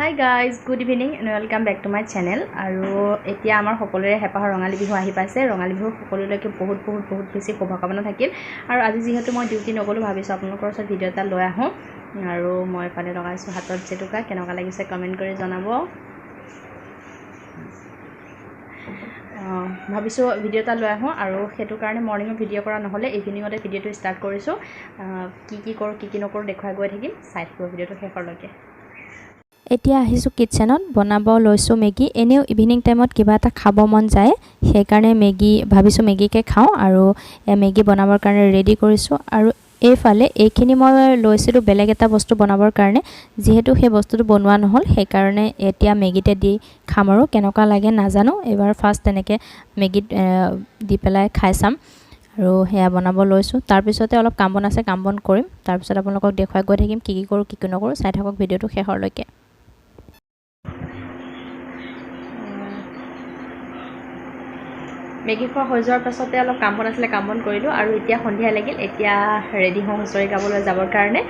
Hi guys, good evening and welcome back to my channel. আৰু এতিয়া আমাৰ সকলোৰে হেপাহ ৰঙালী বিহু আহি পাইছে। ৰঙালী বিহু সকলোলৈকে বহুত বেছি শুভকামনা থাকিল। আৰু আজি যেহেতু মই ডিউটি নগলো ভাবিছো আপোনালোকৰ ওচৰত ভিডিও এটা লৈ আহো। আৰু মই পালে লগাইছো হাতত জেতুকা কেনেকুৱা লাগিছে কমেন্ট কৰি জনাব। ভাবিছো ভিডিও এটা লৈ আহো আৰু হেতু কাৰণে মৰ্নিং ভিডিও কৰা নহলে ইভিনিংতে ভিডিওটো ষ্টাৰ্ট কৰিছো। কি কৰো কি নকৰো দেখুৱাই গৈ থাকিম। চাই থাকিব ভিডিওটো শেষলৈকে। এতিয়া আহিছো কিচেনত বনাব লৈছো মেগি এনেও ইভিনিং টাইমত কিবা এটা খাব মন যায় সেই কাৰণে মেগি ভাবিছো মেগিকে খাও আৰু মেগি বনাবৰ কাৰণে ৰেডি কৰিছো আৰু এইফালে এইখিনি মই লৈছিলো বেলেগ এটা বস্তু বনাবৰ কাৰণে যেহেতু সেই বস্তুটো বনোৱা নহল সেই কাৰণে এতিয়া মেগিতে দি খাম আৰু কেনেকুৱা লাগে নাজানো এবাৰ ফাৰ্ষ্ট তেনেকে মেগি দি পেলাই খাই চাম আৰু হেয়া বনাব লৈছো তাৰ পিছতে অলপ কাম বন আছে কাম বন কৰিম তাৰ পিছত আপোনালোকক দেখুৱাই গৈ থাকিম কি কৰো কি নকৰো চাই থাকক ভিডিওটো শেষলৈকে মেগি খোৱা হৈ যোৱাৰ পাছতে অলপ কাম বন আছিলে কাম বন কৰিলো আৰু এতিয়া সন্ধিয়া লাগিল এতিয়া ৰেডি হওঁ হুঁচৰি গাবলৈ যাবৰ কাৰণে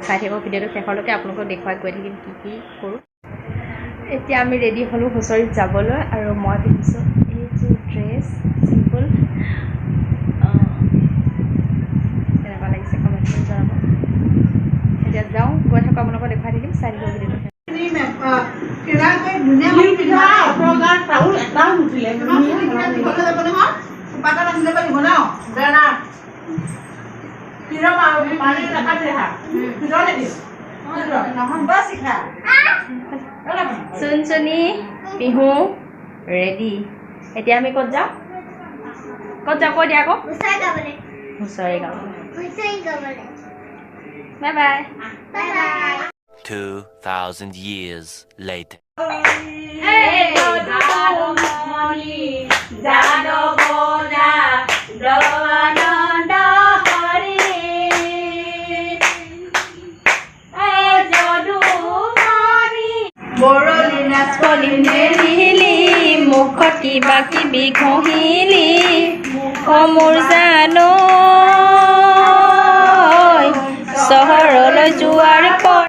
চাই থাকক ভিডিওটো শেষলৈকে আপোনালোকক দেখুৱাই গৈ থাকিম কি কৰো এতিয়া আমি ৰেডি হলো হুঁচৰিত যাবলৈ আৰু মই পিন্ধিছো এইটো ড্ৰেছ সিম্পল কেনেকুৱা লাগিছে কমেণ্ট কৰি জনাব এতিয়া যাওঁ গৈ থাকোঁ আপোনালোকক দেখুৱাই থাকিম চাই থাকক ভিডিওটো চুনচুনি বিহু ৰেডি এতিয়া আমি ক'ত যাওঁ কৈ দিয়া আকৌ হুঁচৰি গাবলৈ বাই বাই 2,000 years later. কিবা কিবি ঘহিলি অ মোৰ জানো চহৰলৈ যোৱাৰ পৰ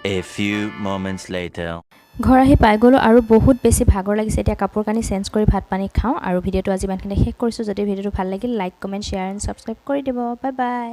A few moments later. ঘৰ আহি পাই গলো আৰু বহুত বেছি ভাগৰ লাগিছে এতিয়া কাপোৰ কানি চেঞ্জ কৰি ভাত পানী খাওঁ আৰু ভিডিওটো আজি ইমানখিনি শেষ কৰিছো যদি ভিডিওটো ভাল লাগিল like comment share and subscribe কৰি দিব বাই বাই